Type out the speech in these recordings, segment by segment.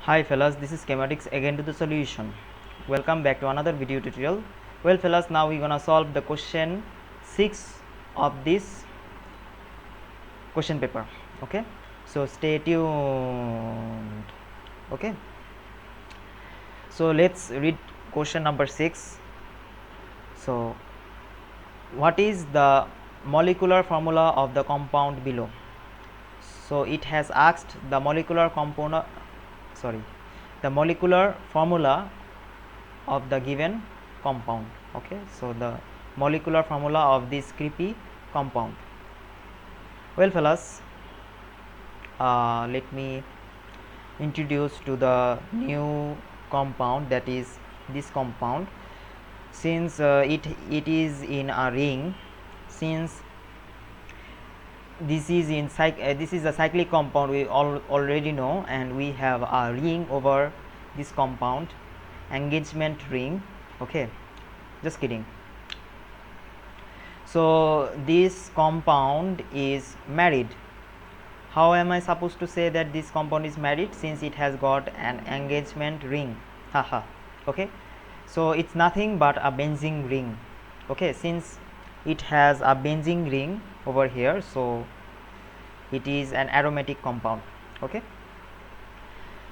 Hi fellas, this is Chemaddicts again to the solution. Welcome back to another video tutorial. Well fellas, now we're gonna solve the question 6 of this question paper. Okay, so stay tuned. Okay, so let's read question number 6. So what is the molecular formula of the compound below? So it has asked the molecular formula of the given compound. Okay, so the molecular formula of this creepy compound. Well fellas, let me introduce to the new compound, that is this compound. Since it is in a ring, since this is a cyclic compound, we already know, and we have a ring over this compound, engagement ring. Okay, just kidding. So this compound is married. How am I supposed to say that this compound is married? Since it has got an engagement ring. Haha. Okay, so it's nothing but a benzene ring. Okay, since it has a benzene ring over here, so it is an aromatic compound. Okay,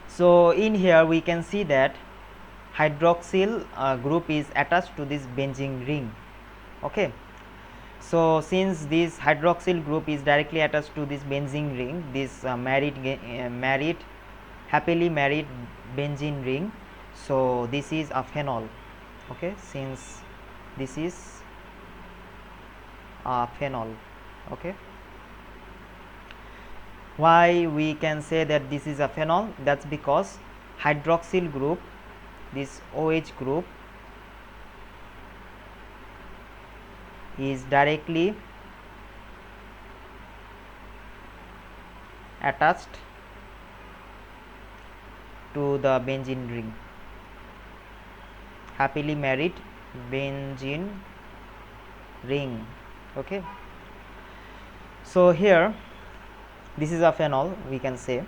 so in here we can see that hydroxyl group is attached to this benzene ring. Okay, so since this hydroxyl group is directly attached to this benzene ring, this happily married benzene ring, so this is a phenol. Okay, since this is a phenol. Okay, why we can say that this is a phenol? That's because hydroxyl group, this OH group, is directly attached to the benzene ring, happily married benzene ring. Okay, so here this is a phenol, we can say.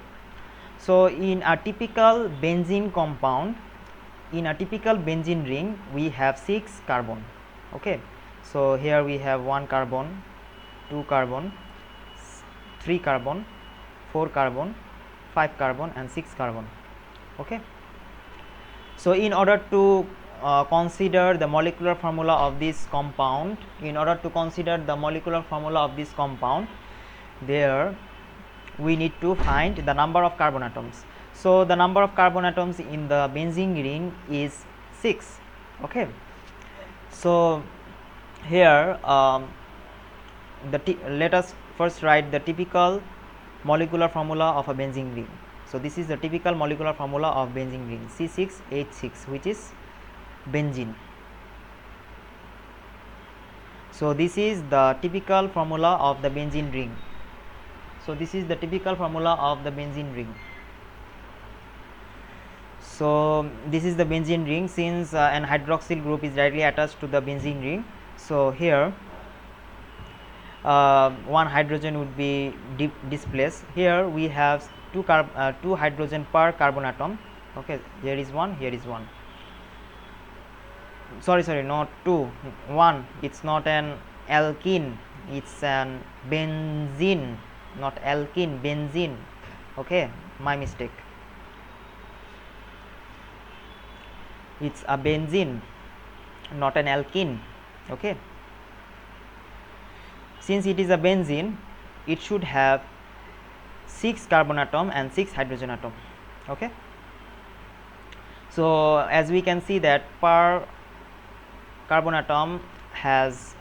So in a typical benzene compound, in a typical benzene ring, we have 6 carbon. Okay, so here we have 1 carbon, 2 carbon, 3 carbon, 4 carbon, 5 carbon and 6 carbon. Okay, so in order to consider the molecular formula of this compound, there we need to find the number of carbon atoms. So the number of carbon atoms in the benzene ring is 6. Okay, so here let us first write the typical molecular formula of a benzene ring. So this is the typical molecular formula of benzene ring, C6H6, which is benzene. So this is the typical formula of the benzene ring. So this is the typical formula of the benzene ring. So this is the benzene ring. Since an hydroxyl group is directly attached to the benzene ring, so here one hydrogen would be displaced. Here we have two hydrogen per carbon atom. Okay, here is one, here is one. Sorry, not two, one. It's not an alkene, it's an benzene, not alkene, benzene. Okay, my mistake. It's a benzene, not an alkene. Okay, since it is a benzene, it should have 6 carbon atom and 6 hydrogen atom. Okay, so as we can see that per carbon atom has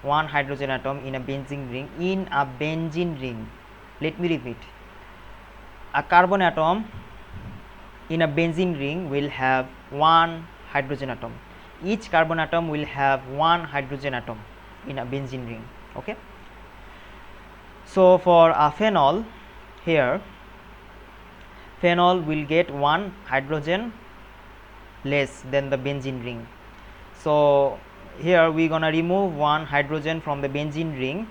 1 hydrogen atom in a benzene ring. In a benzene ring, let me repeat, a carbon atom in a benzene ring will have 1 hydrogen atom. Each carbon atom will have 1 hydrogen atom in a benzene ring. Okay, so for a phenol, here phenol will get 1 hydrogen less than the benzene ring. So here we gonna remove 1 hydrogen from the benzene ring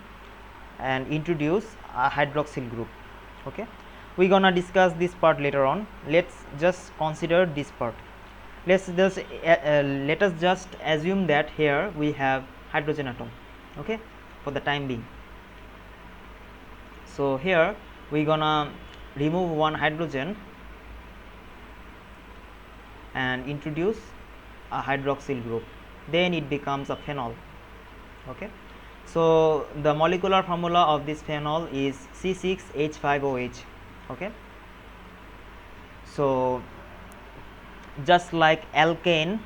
and introduce a hydroxyl group. Okay, we gonna discuss this part later on. Let's just consider this part. Let us just assume that here we have hydrogen atom, okay, for the time being. So here we gonna remove one hydrogen and introduce a hydroxyl group, then it becomes a phenol, okay. So the molecular formula of this phenol is C6H5OH, okay. So just like alkane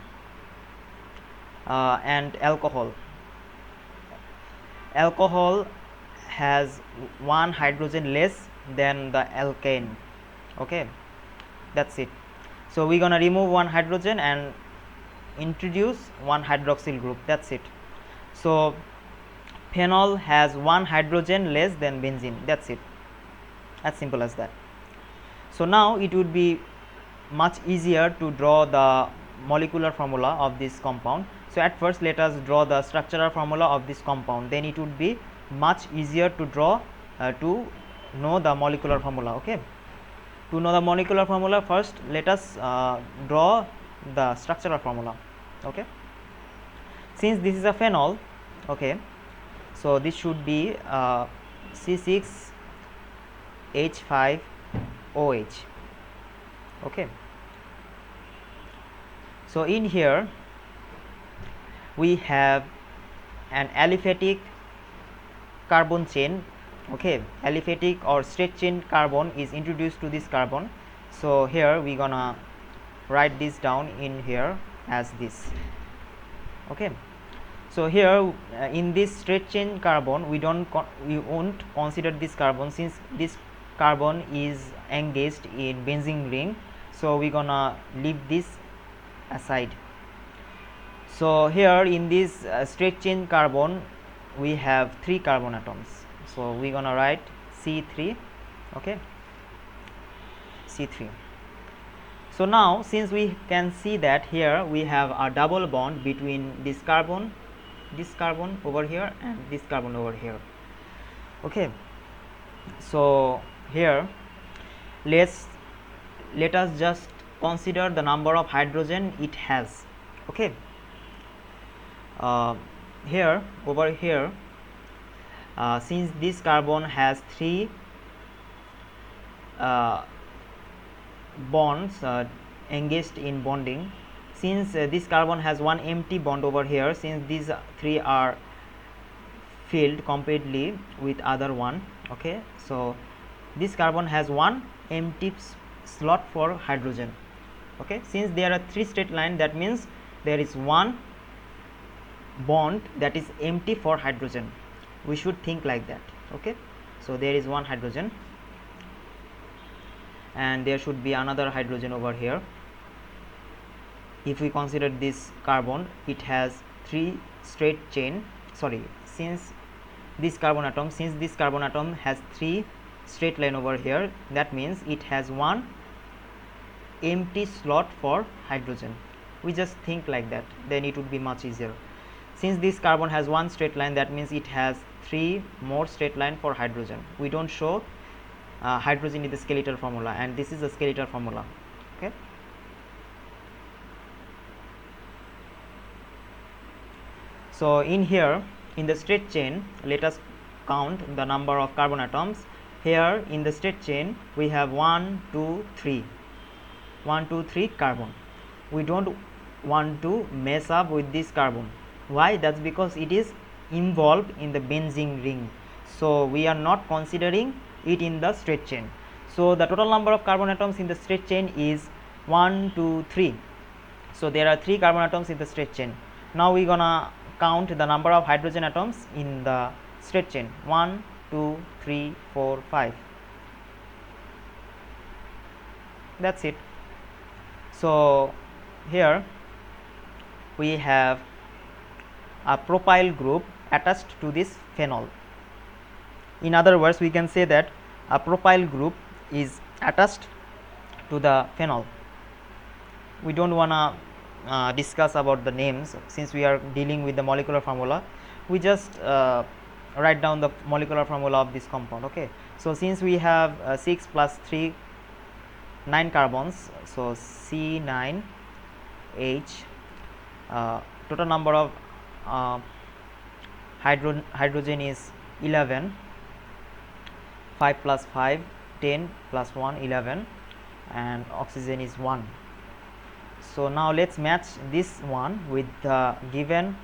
and alcohol has one hydrogen less than the alkane, okay, that's it. So we're gonna remove one hydrogen and introduce one hydroxyl group, that's it. So phenol has one hydrogen less than benzene, that's it, as simple as that. So now it would be much easier to draw the molecular formula of this compound. So at first let us draw the structural formula of this compound, then it would be much easier to draw to know the molecular formula, okay. To know the molecular formula, first let us draw the structural formula, okay. Since this is a phenol, okay, so this should be C6H5OH, okay. So in here we have an aliphatic carbon chain, okay, aliphatic or straight chain carbon is introduced to this carbon. So here we gonna write this down in here as this, okay. So here in this straight chain carbon we won't consider this carbon, since this carbon is engaged in benzene ring, so we gonna leave this aside. So here in this straight chain carbon we have 3 carbon atoms, so we gonna write C3, okay, C3. So now since we can see that here we have a double bond between this carbon over here and this carbon over here, okay. So here let us just consider the number of hydrogen it has, okay. Here over here since this carbon has 3 bonds engaged in bonding, since this carbon has one empty bond over here, since these 3 are filled completely with other one, okay. So this carbon has one empty slot for hydrogen, okay. Since there are 3 straight lines, that means there is one bond that is empty for hydrogen, we should think like that, okay. So there is one hydrogen and there should be another hydrogen over here. If we consider this carbon, it has 3 straight chain, since this carbon atom has 3 straight line over here, that means it has one empty slot for hydrogen. We just think like that, then it would be much easier. Since this carbon has one straight line, that means it has 3 more straight line for hydrogen. We don't show hydrogen in the skeletal formula, and this is the skeletal formula, okay. So in here in the straight chain, let us count the number of carbon atoms. Here in the straight chain we have 1 2 3 carbon. We don't want to mess up with this carbon. Why? That's because it is involved in the benzene ring, so we are not considering it in the straight chain. So the total number of carbon atoms in the straight chain is 1 2 3. So there are 3 carbon atoms in the straight chain. Now we gonna count the number of hydrogen atoms in the straight chain. 1 2 3 4 5. That's it. So here we have a propyl group attached to this phenol. In other words, we can say that a propyl group is attached to the phenol. We don't wanna discuss about the names, since we are dealing with the molecular formula. We just write down the molecular formula of this compound, okay. So since we have 6 plus 3 9 carbons, so C9H, total number of hydrogen is 11, 5 plus 5 10 plus 1 11, and oxygen is 1. So now let's match this one with the given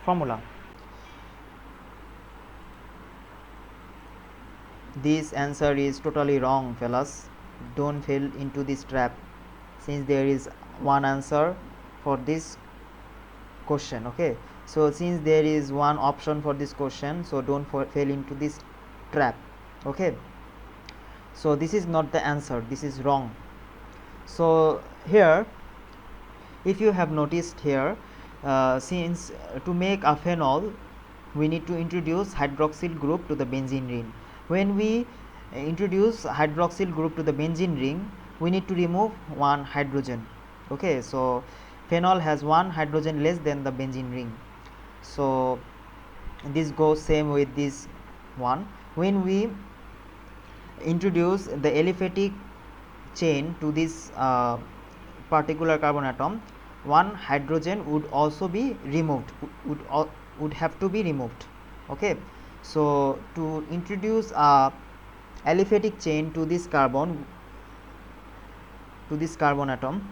formula. This answer is totally wrong, fellas. Don't fall into this trap, since there is one answer for this question. Okay, so since there is one option for this question, so don't fall into this trap. Okay, so this is not the answer, this is wrong. So here, if you have noticed here, since to make a phenol we need to introduce hydroxyl group to the benzene ring. When we introduce hydroxyl group to the benzene ring, we need to remove one hydrogen. Okay, so phenol has one hydrogen less than the benzene ring, so this goes same with this one. When we introduce the aliphatic chain to this particular carbon atom, one hydrogen would also be removed, would have to be removed. Okay, so to introduce a aliphatic chain to this carbon atom,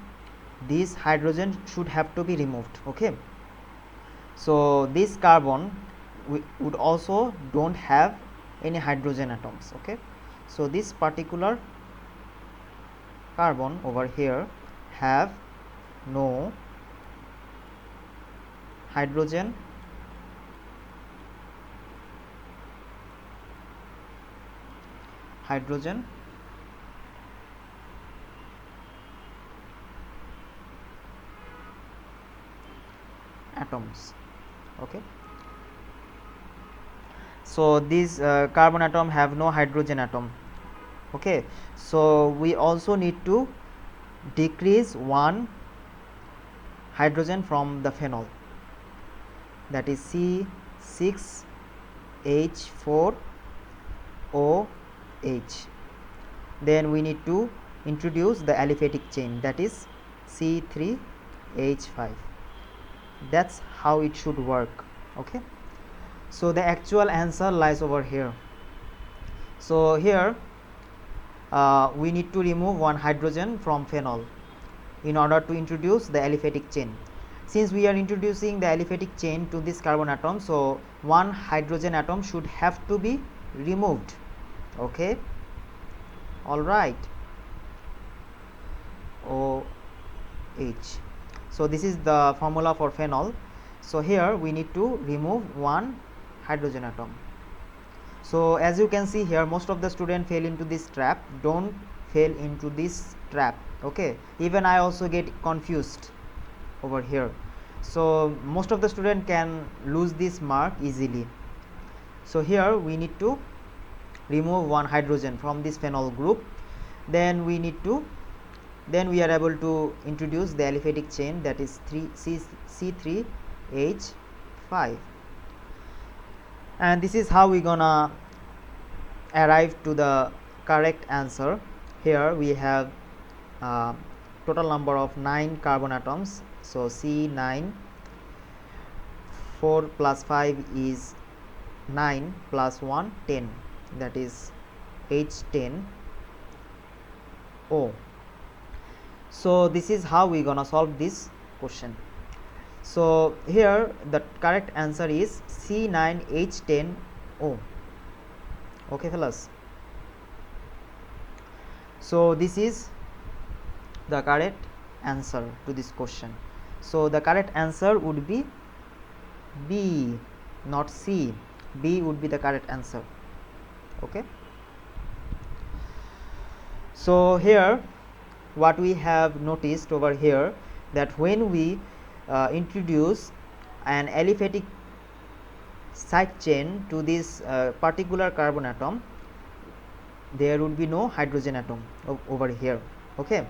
this hydrogen should have to be removed. Okay, so this carbon would also don't have any hydrogen atoms. Okay, so this particular carbon over here have no hydrogen atoms. Okay, so this carbon atom have no hydrogen atom. Okay, so we also need to decrease one hydrogen from the phenol, that is C6H4OH. Then we need to introduce the aliphatic chain, that is C3H5. That's how it should work. Okay, so the actual answer lies over here. So here we need to remove one hydrogen from phenol in order to introduce the aliphatic chain. Since we are introducing the aliphatic chain to this carbon atom, so one hydrogen atom should have to be removed. Okay, all right, OH. So this is the formula for phenol. So here we need to remove one hydrogen atom. So as you can see here, most of the students fail into this trap. Don't fail into this trap. Okay, even I also get confused over here. So most of the student can lose this mark easily. So here we need to remove one hydrogen from this phenol group, then we are able to introduce the aliphatic chain, that is C3H5, and this is how we gonna arrive to the correct answer. Here we have total number of 9 carbon atoms, so C9, 4 plus 5 is 9 plus 1 10, that is H10O. So this is how we gonna solve this question. So here the correct answer is C9H10O. Okay fellas, so this is the correct answer to this question. So the correct answer would be B, not C. B would be the correct answer. Okay, so here what we have noticed over here, that when we introduce an aliphatic side chain to this particular carbon atom, there would be no hydrogen atom over here. Okay,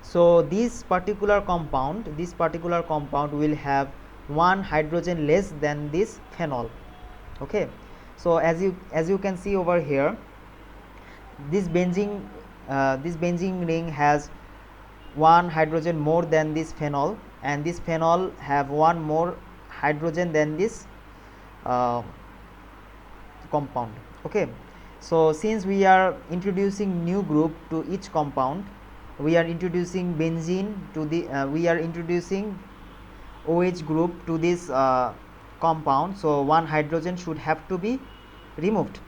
so this particular compound will have one hydrogen less than this phenol. Okay, so as you can see over here, this benzene ring has one hydrogen more than this phenol, and this phenol have one more hydrogen than this compound. Okay, so since we are introducing new group to each compound, we are introducing benzene to the we are introducing OH group to this compound, so one hydrogen should have to be removed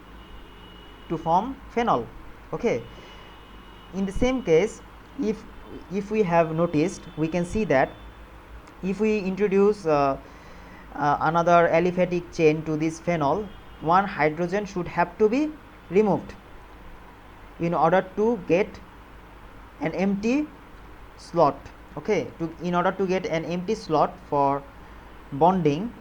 to form phenol. Okay, in the same case, if we have noticed, we can see that if we introduce another aliphatic chain to this phenol, one hydrogen should have to be removed in order to get an empty slot. Okay, in order to get an empty slot for bonding,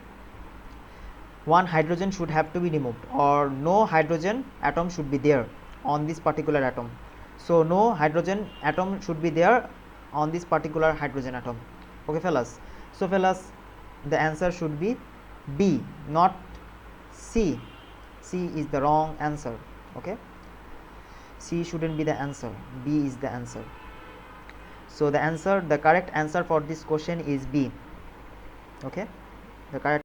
one hydrogen should have to be removed, or no hydrogen atom should be there on this particular atom. So no hydrogen atom should be there on this particular hydrogen atom. Okay fellas, so fellas, the answer should be B, not C. C is the wrong answer. Okay, C shouldn't be the answer, B is the answer. So the correct answer for this question is B. Okay, the correct.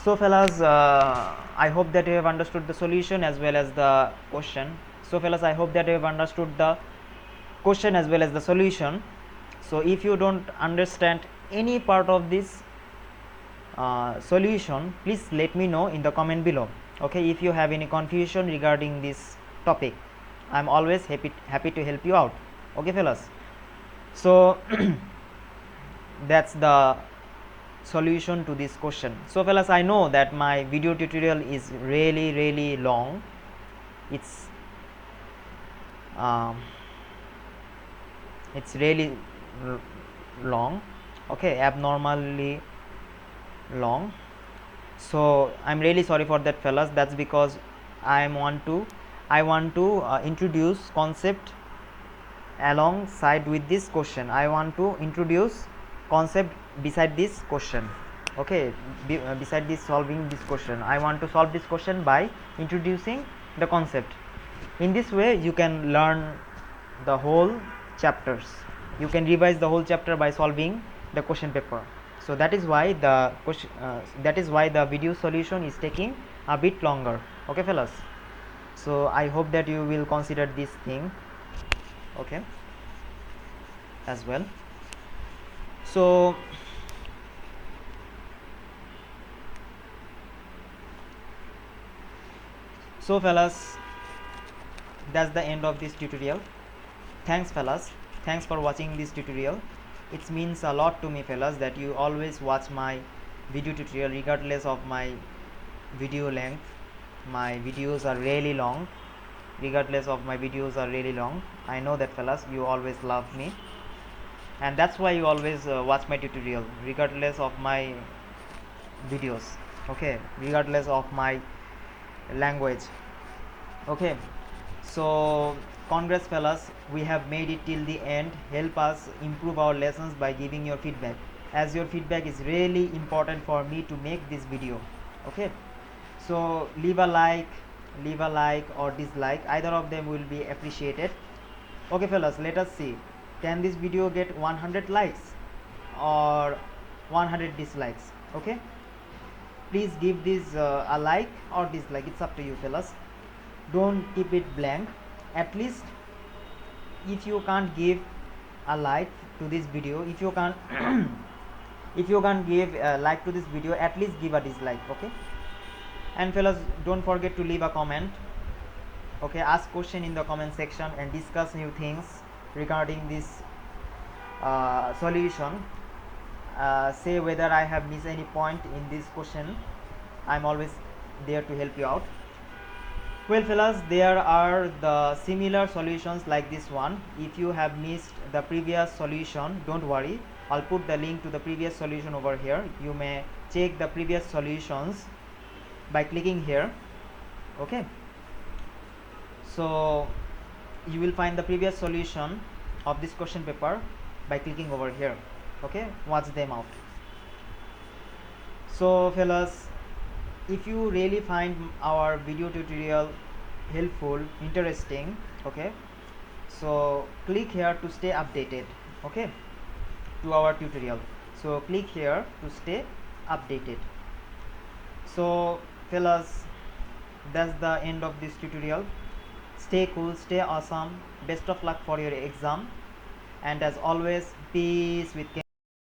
So fellas, I hope that you have understood the solution as well as the question. So fellas, I hope that you have understood the question as well as the solution. So if you don't understand any part of this solution, please let me know in the comment below. Okay, if you have any confusion regarding this topic, I'm always happy to help you out. Okay fellas, so that's the solution to this question. So fellas, I know that my video tutorial is really long. It's really long. Okay, abnormally long. So I'm really sorry for that fellas. That's because I want to introduce concept alongside with this question. I want to introduce concept beside this question. Okay, beside this solving this question, I want to solve this question by introducing the concept. In this way you can learn the whole chapters, you can revise the whole chapter by solving the question paper. So that is why the question video solution is taking a bit longer. Okay fellas, so I hope that you will consider this thing, okay, as well. So fellas, that's the end of this tutorial. Thanks fellas, thanks for watching this tutorial. It means a lot to me fellas that you always watch my video tutorial regardless of my video length. My videos are really long, regardless of my videos are really long. I know that fellas, you always love me, and that's why you always watch my tutorial regardless of my videos. Okay, regardless of my language. Okay, so congrats fellas, we have made it till the end. Help us improve our lessons by giving your feedback, as your feedback is really important for me to make this video. Okay, so leave a like or dislike, either of them will be appreciated. Okay fellas, let us see, can this video get 100 likes or 100 dislikes? Okay, please give this a like or dislike, it's up to you fellas. Don't keep it blank. At least if you can't give a like to this video, if you can't if you can't give a like to this video, at least give a dislike. Okay, and fellas, don't forget to leave a comment. Okay, ask question in the comment section and discuss new things regarding this solution. Say whether I have missed any point in this question. I'm always there to help you out. Well fellas, there are the similar solutions like this one. If you have missed the previous solution, don't worry, I'll put the link to the previous solution over here. You may check the previous solutions by clicking here. Okay, so you will find the previous solution of this question paper by clicking over here. Okay, watch them out. So fellas, if you really find our video tutorial helpful, interesting, okay, so click here to stay updated, okay, to our tutorial. So click here to stay updated. So fellas, that's the end of this tutorial. Stay cool, stay awesome, best of luck for your exam, and as always, peace with